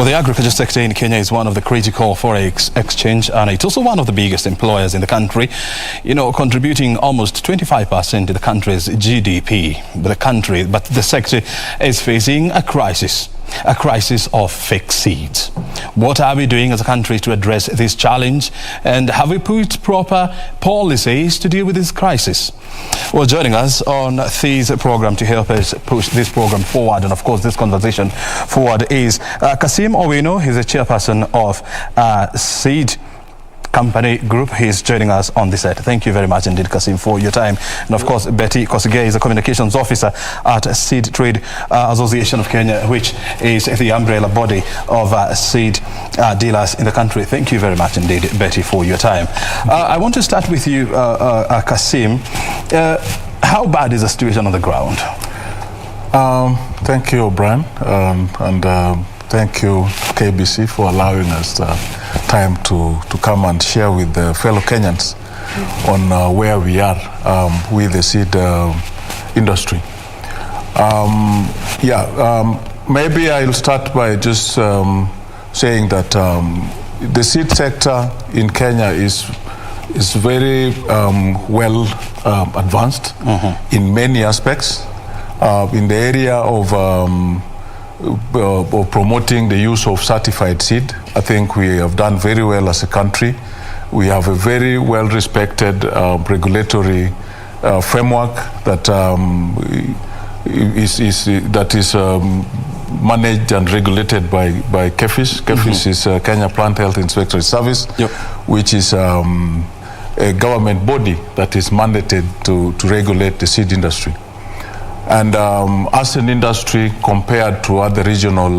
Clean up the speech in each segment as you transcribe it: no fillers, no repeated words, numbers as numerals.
Well, the agriculture sector in Kenya is one of the critical forex exchange, and it's also one of the biggest employers in the country, contributing almost 25% to the country's GDP. But the sector is facing a crisis of fake seeds. What are we doing as a country to address this challenge, and have we put proper policies to deal with this crisis? Well, joining us on this program to help us push this program forward and, of course, this conversation forward is Kassim Owino. He's the chairperson of Seed Company Group. He's joining us on this set. Thank you very much indeed, Kassim, for your time. And of course, Betty Kosgei is a communications officer at Seed Trade Association of Kenya, which is the umbrella body of seed dealers in the country. Thank you very much indeed, Betty, for your time. I want to start with you, Kassim. How bad is the situation on the ground? Thank you, Brian, and thank you, KBC, for allowing us time to come and share with the fellow Kenyans on where we are with the seed industry. Maybe I'll start by just saying that the seed sector in Kenya is very well advanced in many aspects. In the area of promoting the use of certified seed, I think we have done very well as a country. We have a very well-respected regulatory framework that is managed and regulated by KEFIS. KEFIS is Kenya Plant Health Inspectorate Service, which is a government body that is mandated to regulate the seed industry. And as an industry, compared to other regional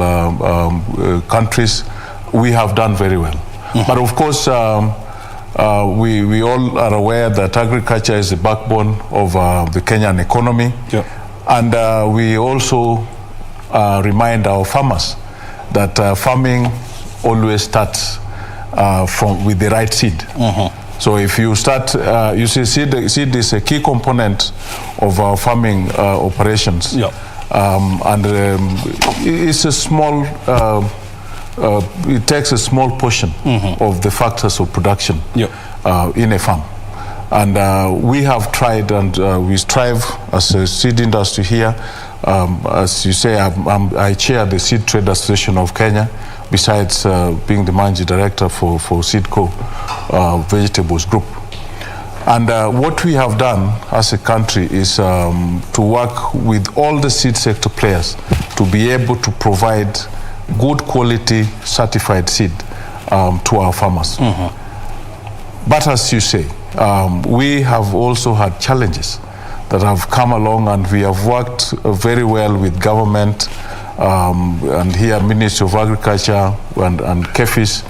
countries, we have done very well. But of course, we all are aware that agriculture is the backbone of the Kenyan economy. And we also remind our farmers that farming always starts with the right seed. So if you start, you see, seed is a key component of our farming operations. It's a small, it takes a small portion of the factors of production in a farm. And we have tried, and we strive as a seed industry here. As you say, I chair the Seed Trade Association of Kenya, besides being the managing director for Seedco Vegetables Group. And what we have done as a country is to work with all the seed sector players to be able to provide good quality certified seed to our farmers. But as you say, we have also had challenges that have come along, and we have worked very well with government and here Ministry of Agriculture and KEFIS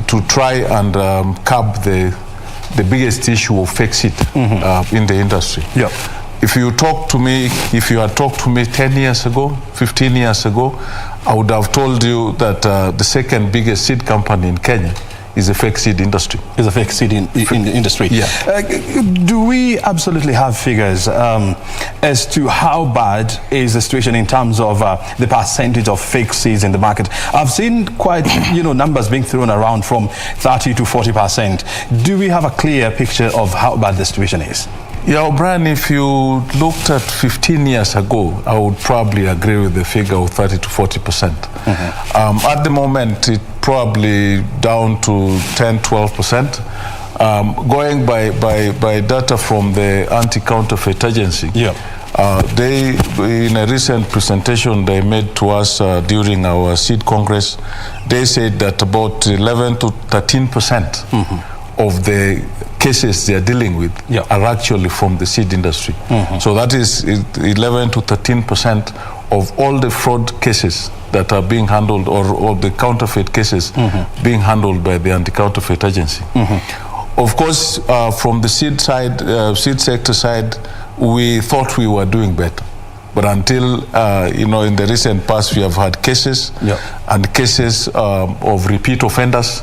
to try and curb the biggest issue of fake seed in the industry. If you had talked to me 10 years ago, 15 years ago, I would have told you that the second biggest seed company in Kenya is a fake seed industry. Is a fake seed in the industry. Do we absolutely have figures as to how bad is the situation in terms of the percentage of fake seeds in the market? I've seen quite numbers being thrown around from 30 to 40%. Do we have a clear picture of how bad the situation is? Yeah, Brian, if you looked at 15 years ago, I would probably agree with the figure of 30 to 40%. At the moment, it's probably down to 10, 12%. Going by data from the Anti-Counterfeit Agency, they, in a recent presentation they made to us during our Seed Congress, they said that about 11 to 13% of the cases they are dealing with are actually from the seed industry. So that is 11 to 13% of all the fraud cases that are being handled, or the counterfeit cases being handled by the Anti-Counterfeit Agency. Of course, from the seed sector side, we thought we were doing better. But until, in the recent past, we have had cases and cases of repeat offenders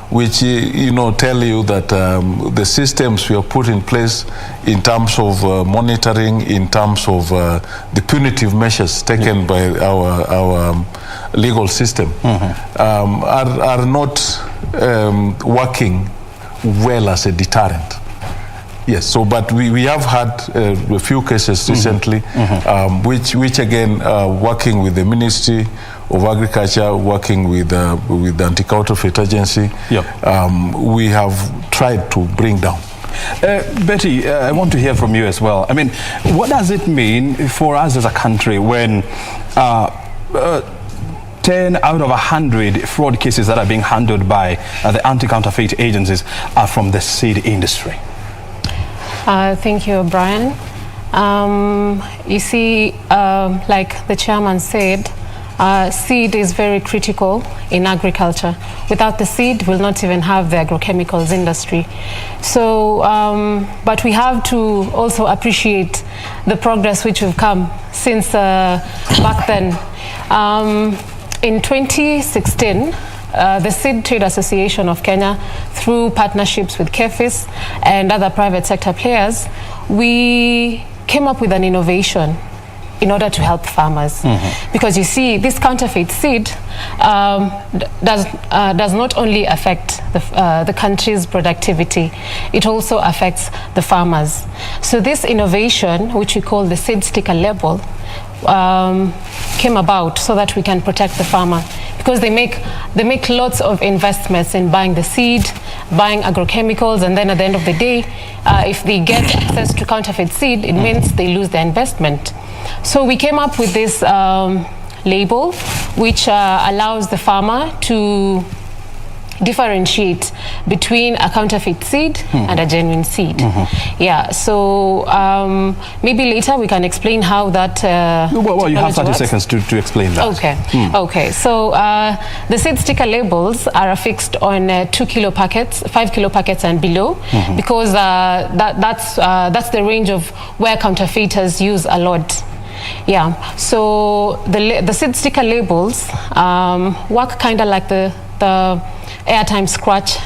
which tell you that the systems we have put in place in terms of monitoring, in terms of the punitive measures taken by our legal system are not working well as a deterrent. Yes, so but we have had a few cases recently, which again, working with the Ministry of Agriculture, working with the Anti-Counterfeit Agency, we have tried to bring down. Betty, I want to hear from you as well. I mean, what does it mean for us as a country when 10 out of 100 fraud cases that are being handled by the anti-counterfeit agencies are from the seed industry? Thank you, Brian. You see, like the chairman said, seed is very critical in agriculture. Without the seed, we'll not even have the agrochemicals industry. So, but we have to also appreciate the progress which we've come since back then. In 2016, the Seed Trade Association of Kenya, through partnerships with KBC and other private sector players, we came up with an innovation in order to help farmers. Because you see, this counterfeit seed does not only affect the country's productivity, it also affects the farmers. So this innovation, which we call the seed sticker label, came about so that we can protect the farmer, because they make lots of investments in buying the seed, buying agrochemicals, and then at the end of the day, if they get access to counterfeit seed, it means they lose their investment. So we came up with this label, which allows the farmer to differentiate between a counterfeit seed and a genuine seed. Yeah, so maybe later we can explain how that well, you have 30 seconds to explain that. Okay, okay. So the seed sticker labels are affixed on 2 kilo packets, 5 kilo packets and below, because that's the range of where counterfeiters use a lot. Yeah, so the seed sticker labels work kind of like the airtime scratch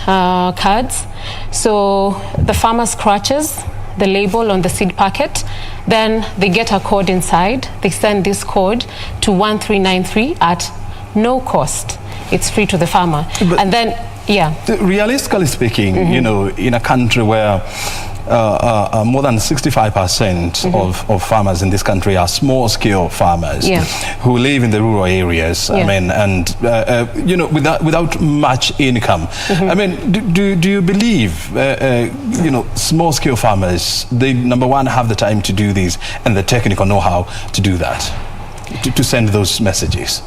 cards. So the farmer scratches the label on the seed packet, then they get a code inside. They send this code to 1393 at no cost. It's free to the farmer. But and then, yeah. Realistically speaking, you know, in a country where more than 65% of farmers in this country are small-scale farmers who live in the rural areas. I mean, and you know, without much income. I mean, do you believe you know, small-scale farmers, they number one have the time to do this and the technical know-how to do that, to send those messages?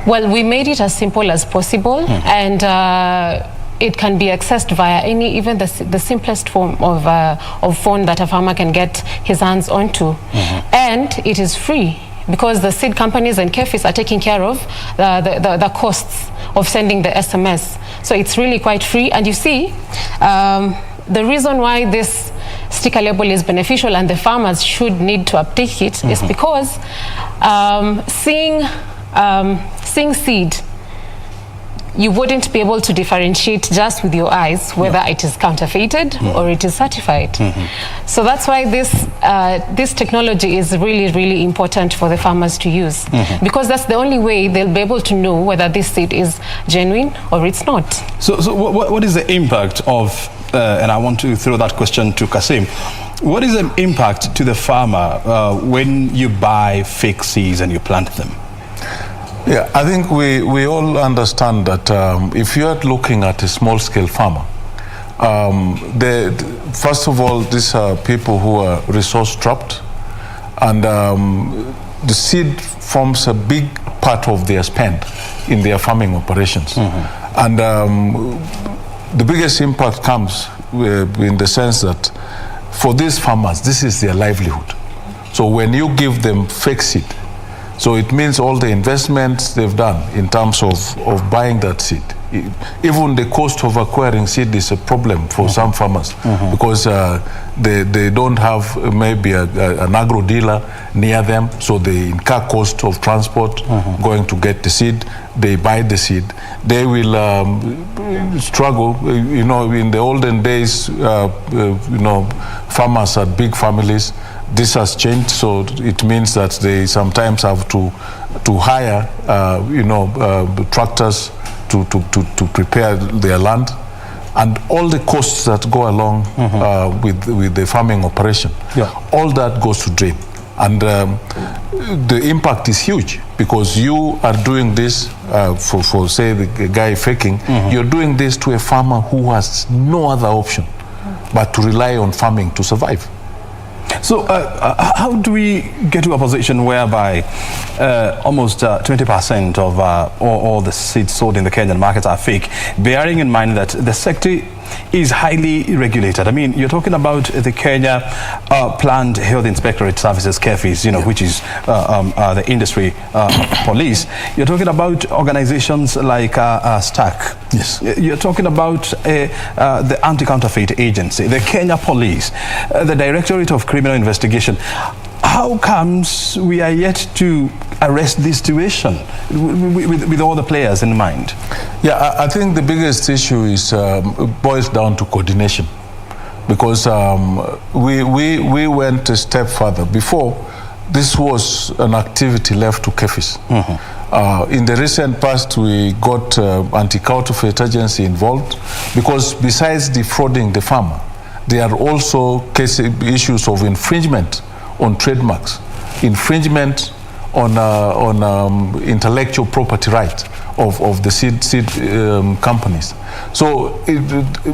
Well, we made it as simple as possible, and it can be accessed via even the simplest form of phone that a farmer can get his hands onto. And it is free, because the seed companies and KBC are taking care of the costs of sending the SMS. So it's really quite free. And you see, the reason why this sticker label is beneficial and the farmers should need to uptake it is because seeing seed, you wouldn't be able to differentiate just with your eyes whether it is counterfeited or it is certified. So that's why this technology is really, really important for the farmers to use, because that's the only way they'll be able to know whether this seed is genuine or it's not. So what is the impact of, and I want to throw that question to Kassim, what is the impact to the farmer when you buy fake seeds and you plant them? Yeah, I think we all understand that if you are looking at a small-scale farmer, first of all, these are people who are resource-strapped, and the seed forms a big part of their spend in their farming operations. And the biggest impact comes in the sense that for these farmers, this is their livelihood. So when you give them fake seed, So it means all the investments they've done in terms of buying that seed. Even the cost of acquiring seed is a problem for some farmers because they don't have maybe an agro dealer near them, so they incur cost of transport going to get the seed. They buy the seed. They will struggle. You know, in the olden days, you know, farmers had big families. This has changed, so it means that they sometimes have to hire, you know, tractors to prepare their land, and all the costs that go along with the farming operation. Yeah. All that goes to drain, and the impact is huge because you are doing this for say the guy faking. You're doing this to a farmer who has no other option but to rely on farming to survive. So how do we get to a position whereby almost 20% of all the seeds sold in the Kenyan markets are fake, bearing in mind that the sector is highly regulated? I mean, you're talking about the Kenya Plant Health Inspectorate Services, KEFIS, you know, which is the industry police. You're talking about organizations like STAC. Yes. You're talking about the Anti-Counterfeit Agency, the Kenya Police, the Directorate of Criminal Investigation. How comes we are yet to arrest this situation with all the players in mind? Yeah, I think the biggest issue is boils down to coordination, because we went a step further. Before, this was an activity left to KEFIS. In the recent past, we got anti-counterfeit agency involved, because besides defrauding the farmer, there are also issues of infringement on trademarks, infringement on intellectual property right of the seed companies. So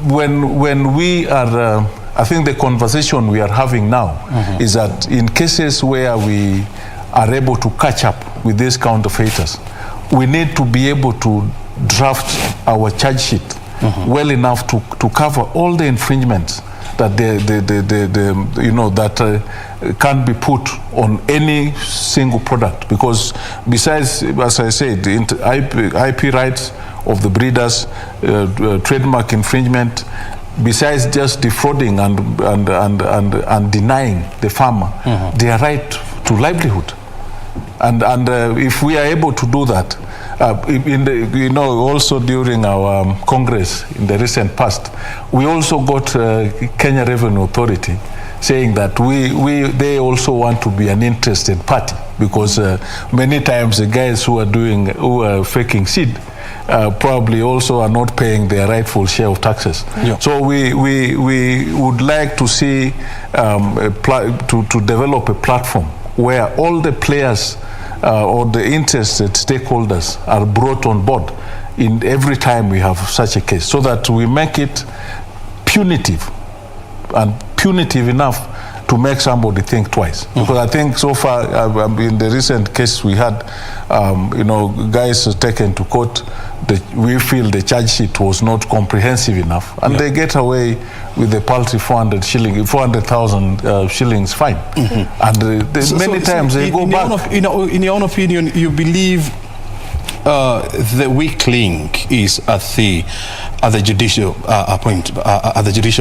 when we are, I think the conversation we are having now is that in cases where we are able to catch up with these counterfeiters, we need to be able to draft our charge sheet well enough to cover all the infringements that you know, that can't be put on any single product, because besides, as I said, the IP rights of the breeders, trademark infringement, besides just defrauding and denying the farmer their right to livelihood, and if we are able to do that, you know, also during our Congress in the recent past, we also got Kenya Revenue Authority saying that they also want to be an interested party, because many times the guys who are faking seed probably also are not paying their rightful share of taxes. Yeah. So we would like to see to develop a platform where all the players or the interested stakeholders are brought on board in every time we have such a case, so that we make it punitive, and punitive enough to make somebody think twice. Because I think so far, in the recent case we had, you know, guys taken to court, we feel the charge sheet was not comprehensive enough, and they get away with the paltry 400,000 shillings fine. And many times they go back. In your own opinion, you believe the weak link is at the judicial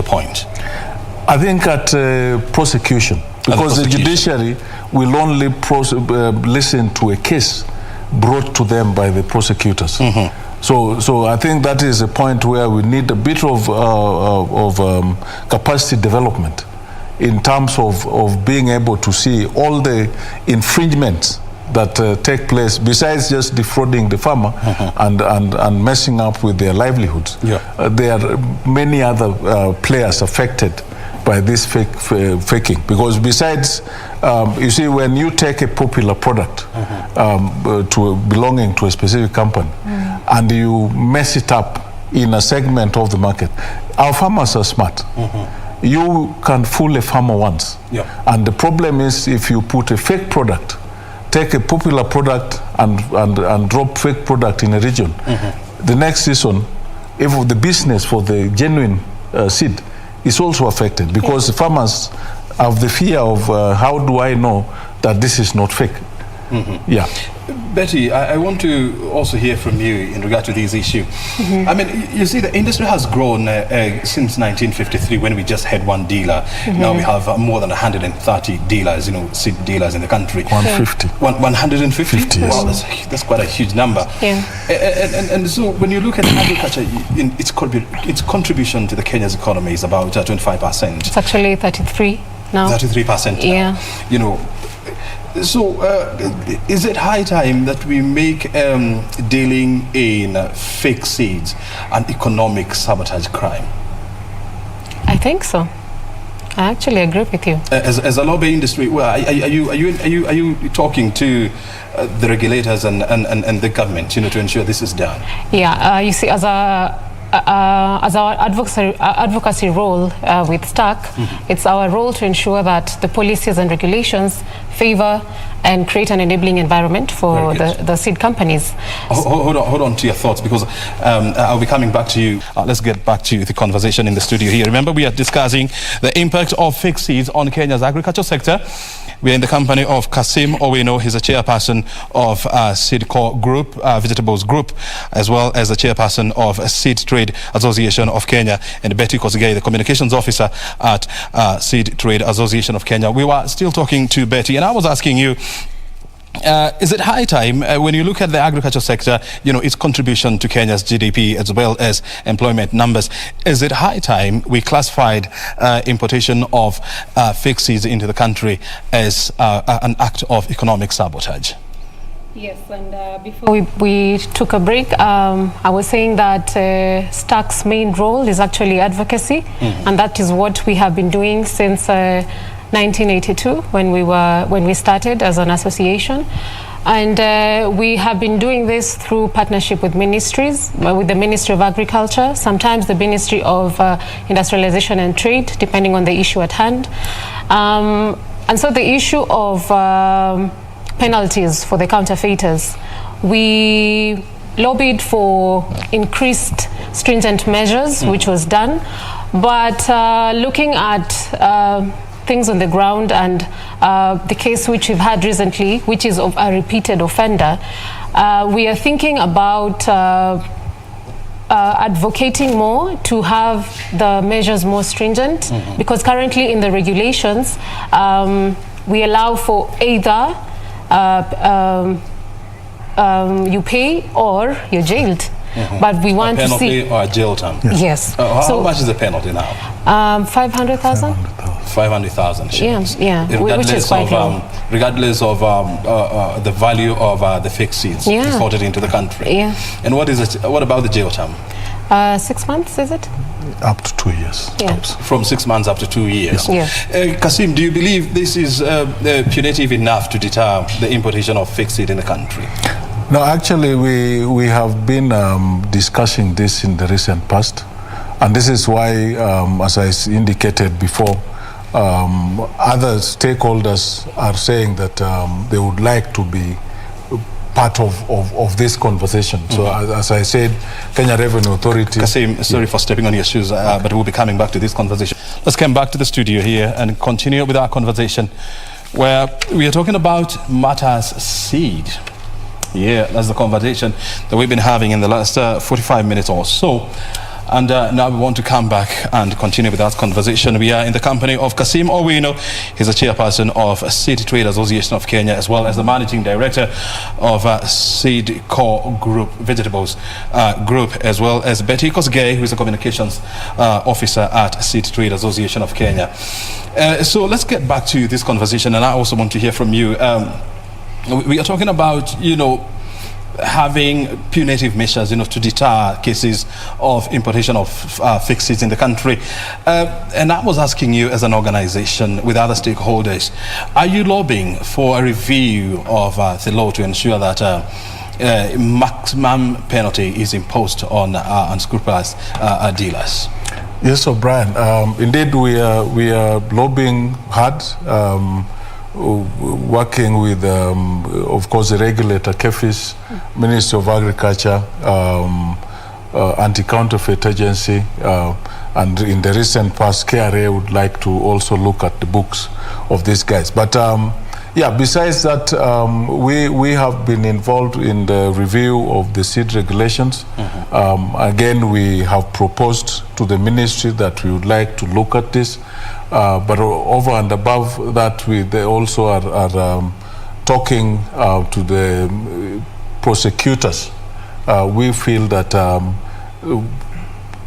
point? I think at prosecution, because the judiciary will only listen to a case brought to them by the prosecutors. So I think that is a point where we need a bit of capacity development in terms of being able to see all the infringements that take place, besides just defrauding the farmer and messing up with their livelihoods. There are many other players affected by this faking, because besides, you see, when you take a popular product belonging to a specific company and you mess it up in a segment of the market, our farmers are smart. You can fool a farmer once, and the problem is if you put a fake product, take a popular product and drop fake product in a region, the next season, if the business for the genuine seed is also affected, because the farmers have the fear of how do I know that this is not fake? Yeah. Betty, I want to also hear from you in regard to this issue. I mean, you see, the industry has grown since 1953 when we just had one dealer. Now we have more than 130 dealers, seed dealers in the country. 150. 150? 50, yes. Wow, that's quite a huge number. Yeah. And so when you look at agriculture, its contribution to the Kenya's economy is about 25%. It's actually 33 now. 33%. Yeah. So, is it high time that we make dealing in fake seeds an economic sabotage crime? I think so. I actually agree with you. As a lobby industry, well, are you talking to the regulators and the government, to ensure this is done? Yeah. You see, as our advocacy role with STAC, it's our role to ensure that the policies and regulations favor and create an enabling environment for the seed companies. Hold on to your thoughts, because I'll be coming back to you. Let's get back to the conversation in the studio here. Remember, we are discussing the impact of fake seeds on Kenya's agriculture sector. We are in the company of Kassim Owino. He's a chairperson of Seed Core Group, Vegetables Group, as well as the chairperson of Seed Trade Association of Kenya, and Betty Kosgei, the communications officer at Seed Trade Association of Kenya. We were still talking to Betty, and I was asking you, is it high time, when you look at the agriculture sector, its contribution to Kenya's GDP as well as employment numbers, is it high time we classified importation of fake seeds into the country as an act of economic sabotage? Yes, and before we took a break, I was saying that STAC's main role is actually advocacy, and that is what we have been doing since 1982 when we started as an association. And we have been doing this through partnership with ministries, with the Ministry of Agriculture, sometimes the Ministry of Industrialization and Trade, depending on the issue at hand. And so the issue of penalties for the counterfeiters, we lobbied for increased stringent measures, which was done. But looking at things on the ground and the case which we've had recently, which is of a repeated offender, we are thinking about advocating more to have the measures more stringent, because currently in the regulations we allow for either you pay or you're jailed. But we want to see a penalty or a jail term. Yes. How much is the penalty now? 500,000. 500,000 shillings. Yeah, which is quite low. Regardless of the value of the fake seeds imported into the country. Yeah. And what about the jail term? 6 months, is it? Up to 2 years. Yeah. From 6 months up to 2 years. Yeah. Kassim, do you believe this is punitive enough to deter the importation of fake seed in the country? No, actually, we have been discussing this in the recent past, and this is why, as I indicated before, other stakeholders are saying that they would like to be part of this conversation. So, as I said, Kenya Revenue Authority... Kassim, sorry for stepping on your shoes, but we'll be coming back to this conversation. Let's come back to the studio here and continue with our conversation, where we are talking about matters seed. Yeah, that's the conversation that we've been having in the last 45 minutes or so. And now we want to come back and continue with that conversation. We are in the company of Kassim Owino. He's a chairperson of Seed Trade Association of Kenya, as well as the managing director of Seed Core Group, Vegetables Group, as well as Betty Kosgei, who is a communications officer at Seed Trade Association of Kenya. So let's get back to this conversation, and I also want to hear from you. We are talking about, having punitive measures, to deter cases of importation of fake seeds in the country. And I was asking you, as an organization with other stakeholders, are you lobbying for a review of the law to ensure that maximum penalty is imposed on unscrupulous dealers? Yes, O'Brien. Indeed, we are lobbying hard. Working with, of course, the regulator, KBC, Ministry of Agriculture, Anti-Counterfeit Agency, and in the recent past, KRA would like to also look at the books of these guys. But Yeah, besides that, we have been involved in the review of the seed regulations. Again, we have proposed to the ministry that we would like to look at this. But over and above that, they also are talking to the prosecutors. We feel that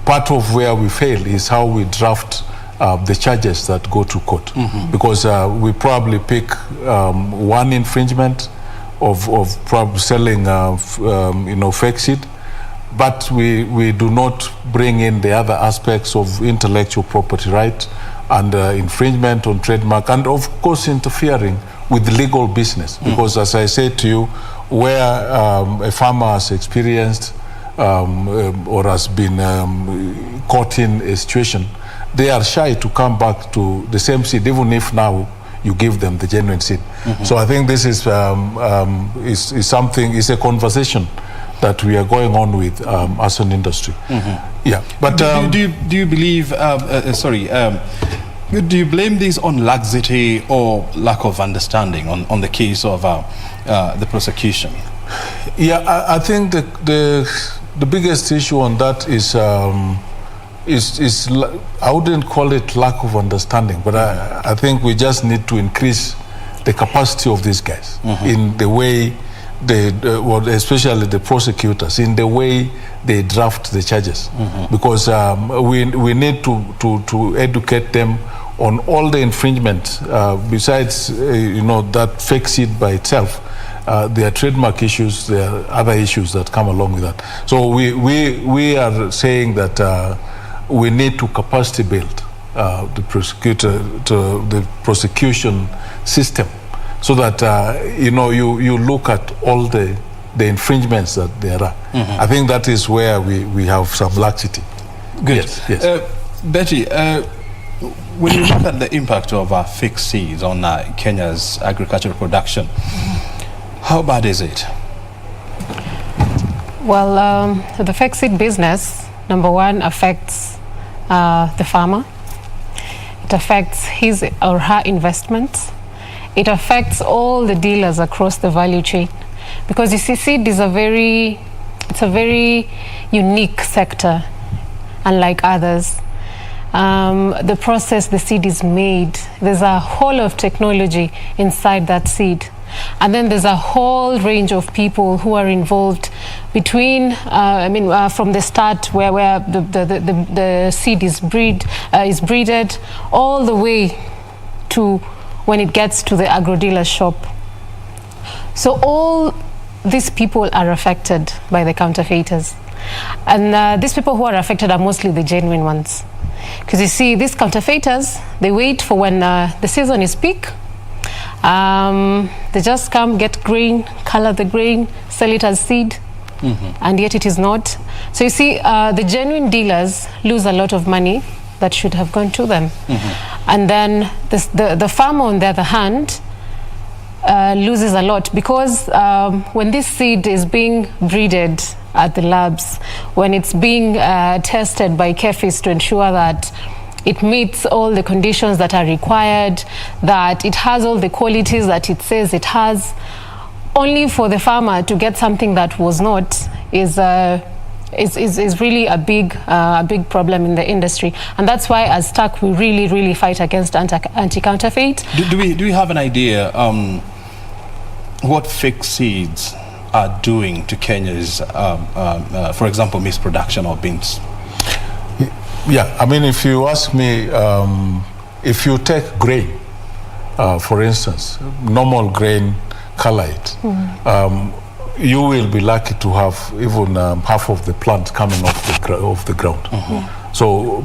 part of where we fail is how we draft the charges that go to court, because we probably pick one infringement of probably selling fake seed, but we do not bring in the other aspects of intellectual property right and infringement on trademark, and of course interfering with legal business, because as I said to you, where a farmer has experienced or has been caught in a situation, they are shy to come back to the same seed, even if now you give them the genuine seed. So I think this is something, is a conversation that we are going on with as an industry. Yeah, but do you believe? Do you blame this on laxity or lack of understanding on the case of the prosecution? Yeah, I think the biggest issue on that is I wouldn't call it lack of understanding, but I think we just need to increase the capacity of these guys in the way especially the prosecutors, in the way they draft the charges, because we need to educate them on all the infringements. Besides, that fake seed by itself, there are trademark issues, there are other issues that come along with that. So we are saying that we need to capacity build the prosecution system, so that you look at all the infringements that there are. I think that is where we have some laxity. Good. Yes. Betty, when you look at the impact of fake seeds on Kenya's agricultural production, how bad is it? Well, the fake seed business, number one, affects the farmer. It affects his or her investments. It affects all the dealers across the value chain, because you see, seed is a very unique sector, unlike others. The process the seed is made, there's a whole of technology inside that seed. And then there's a whole range of people who are involved between, from the start where the seed is breeded, all the way to when it gets to the agro-dealer shop. So all these people are affected by the counterfeiters. And these people who are affected are mostly the genuine ones. Because you see, these counterfeiters, they wait for when the season is peak. They just come, get grain, color the grain, sell it as seed, and yet it is not. So you see, the genuine dealers lose a lot of money that should have gone to them. And then the farmer, on the other hand, loses a lot, because when this seed is being breeded at the labs, when it's being tested by KBC to ensure that it meets all the conditions that are required, that it has all the qualities that it says it has, only for the farmer to get something that was not is really a big problem in the industry. And that's why as TAC we really fight against anti-counterfeit. Do we have an idea what fake seeds are doing to Kenya's, for example, misproduction of beans? Yeah, I mean, if you ask me, if you take grain, for instance, normal grain, color it, you will be lucky to have even half of the plant coming off the ground. So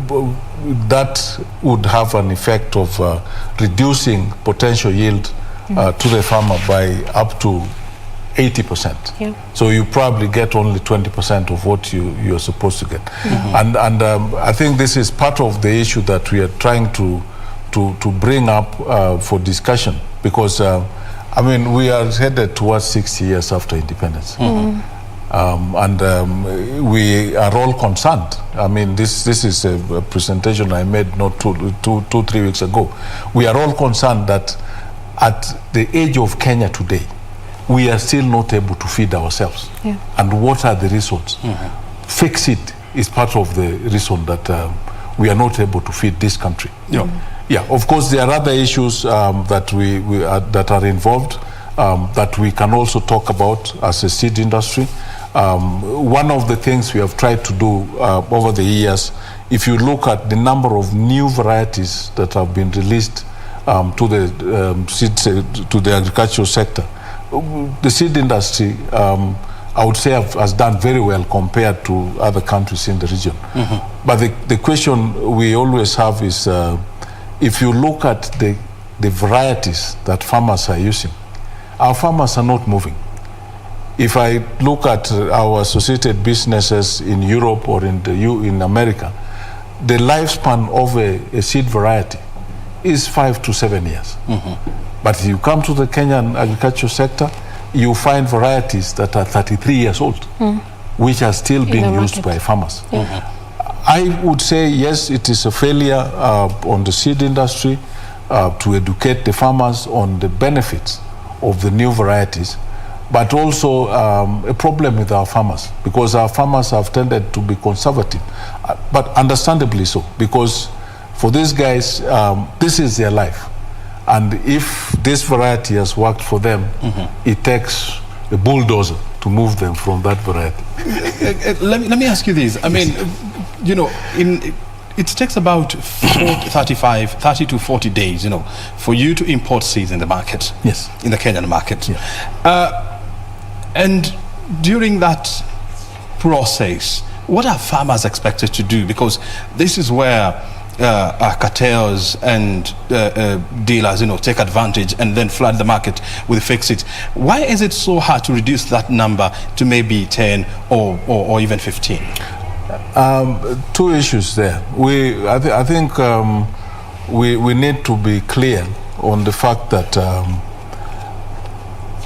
that would have an effect of reducing potential yield to the farmer by up to 80%. Yeah. So you probably get only 20% of what you're supposed to get. And I think this is part of the issue that we are trying to bring up for discussion, because I mean, we are headed towards 60 years after independence. We are all concerned. I mean, this is a presentation I made not 3 weeks ago. We are all concerned that at the age of Kenya today, we are still not able to feed ourselves. Yeah. And what are the reasons? Fake seed is part of the reason that we are not able to feed this country. Yeah. Yeah, of course, there are other issues that that are involved that we can also talk about as a seed industry. One of the things we have tried to do over the years, if you look at the number of new varieties that have been released to the agricultural sector, the seed industry, I would say, has done very well compared to other countries in the region. But the question we always have is, if you look at the varieties that farmers are using, our farmers are not moving. If I look at our associated businesses in Europe or in America, the lifespan of a seed variety is 5 to 7 years. But if you come to the Kenyan agricultural sector, you find varieties that are 33 years old, which are still being used by farmers. I would say, yes, it is a failure on the seed industry to educate the farmers on the benefits of the new varieties, but also a problem with our farmers, because our farmers have tended to be conservative, but understandably so, because for these guys, this is their life. And if this variety has worked for them, it takes a bulldozer to move them from that variety. Let me ask you this. I mean, you know, it takes about 30 to 40 days, you know, for you to import seeds in the market. Yes. In the Kenyan market. Yeah. And during that process, what are farmers expected to do? Because this is where cartels and dealers, you know, take advantage and then flood the market with fake seeds. Why is it so hard to reduce that number to maybe 10 or even 15? Two issues there. I think we need to be clear on the fact that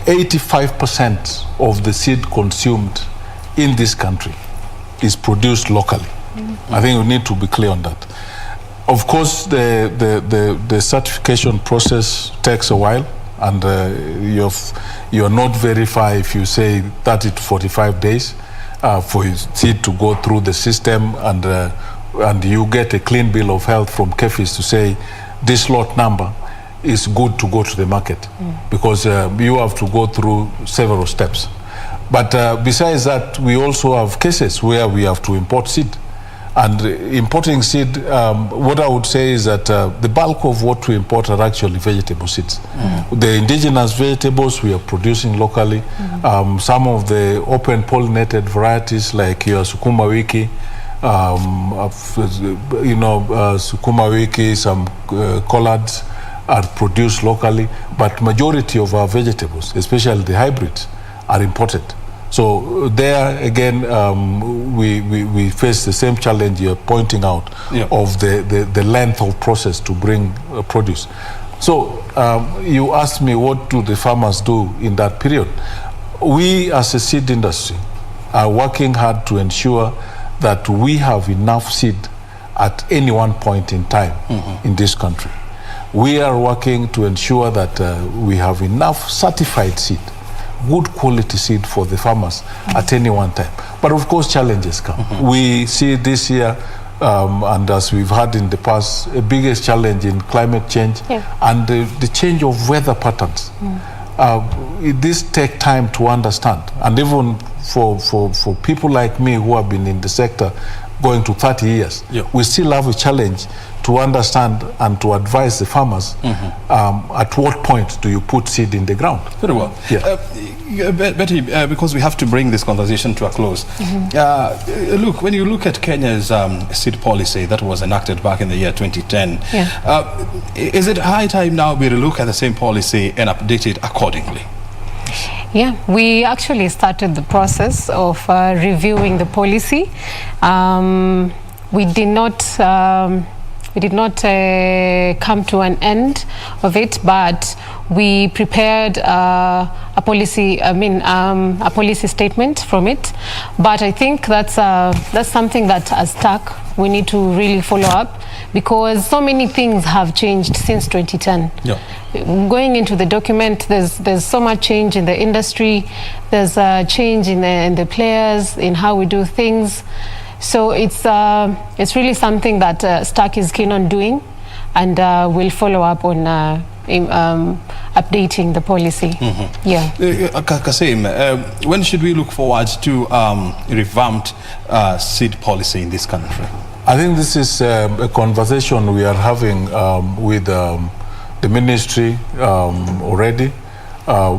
85% of the seed consumed in this country is produced locally. I think we need to be clear on that. Of course, the certification process takes a while, and you're not verified if you say 30 to 45 days for your seed to go through the system, and you get a clean bill of health from KEFIS to say this lot number is good to go to the market, because you have to go through several steps. But besides that, we also have cases where we have to import seed. And importing seed, what I would say is that the bulk of what we import are actually vegetable seeds. The indigenous vegetables we are producing locally. Some of the open pollinated varieties like your sukuma wiki, sukuma wiki, some collards are produced locally. But majority of our vegetables, especially the hybrids, are imported. So there again, we face the same challenge you're pointing out, of the length of process to bring produce. So you asked me, what do the farmers do in that period? We as a seed industry are working hard to ensure that we have enough seed at any one point in time in this country. We are working to ensure that we have enough certified seed, good quality seed for the farmers at any one time. But of course, challenges come. We see this year, and as we've had in the past, a biggest challenge in climate change and the change of weather patterns. This takes time to understand. And even for people like me who have been in the sector going to 30 years, we still have a challenge to understand and to advise the farmers at what point do you put seed in the ground. Very well. Betty, because we have to bring this conversation to a close. Look, when you look at Kenya's seed policy that was enacted back in the year 2010, is it high time now we relook at the same policy and update it accordingly? Yeah, we actually started the process of reviewing the policy. We did not We did not come to an end of it, but we prepared a policy. A policy statement from it. But I think that's something that as TAC we need to really follow up, because so many things have changed since 2010. Yeah. Going into the document, there's so much change in the industry. There's a change in the players, in how we do things. So it's really something that STAC is keen on doing, and we'll follow up on updating the policy. Yeah. Kassim, when should we look forward to revamped seed policy in this country? I think this is a conversation we are having with the ministry already.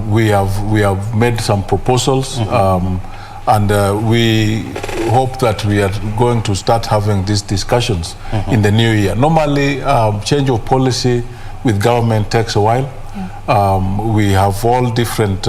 We have made some proposals, and we hope that we are going to start having these discussions in the new year. Normally, change of policy with government takes a while. We have all different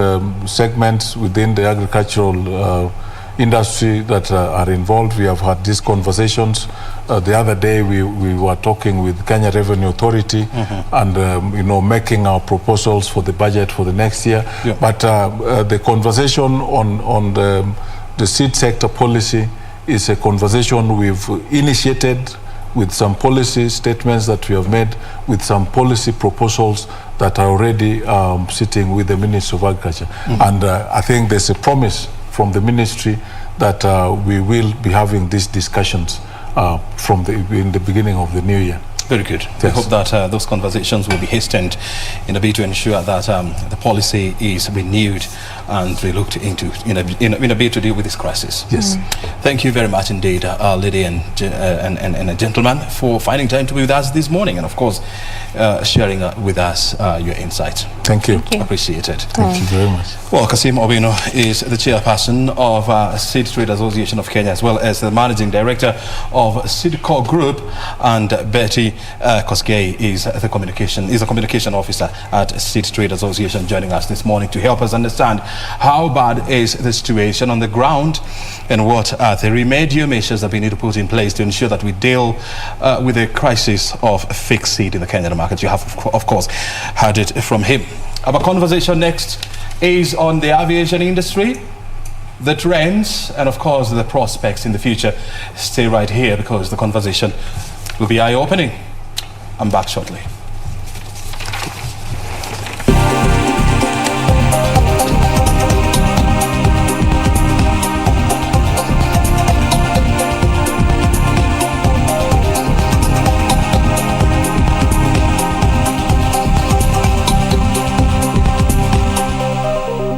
segments within the agricultural industry that are involved. We have had these conversations. The other day we were talking with Kenya Revenue Authority and making our proposals for the budget for the next year. Yeah. But the conversation on the seed sector policy is a conversation we've initiated with some policy statements that we have made, with some policy proposals that are already sitting with the Ministry of Agriculture. And I think there's a promise from the ministry that we will be having these discussions in the beginning of the new year. Very good. Yes. We hope that those conversations will be hastened in a bit to ensure that the policy is renewed and relooked into in a bit to deal with this crisis. Yes. Thank you very much indeed, lady and gentlemen, for finding time to be with us this morning, and of course sharing with us your insights. Thank you. Thank you. Appreciate it. Thank you very much. Well, Kassim Owino is the chairperson of Seed Trade Association of Kenya, as well as the managing director of Seedco Group, and Betty Kosgei is a communication officer at Seed Trade Association, joining us this morning to help us understand how bad is the situation on the ground and what are the remedial measures that we need to put in place to ensure that we deal with the crisis of fake seed in the Kenyan market. You have, of course, heard it from him. Our conversation next is on the aviation industry, the trends, and of course the prospects in the future. Stay right here because the conversation will be eye-opening. I'm back shortly.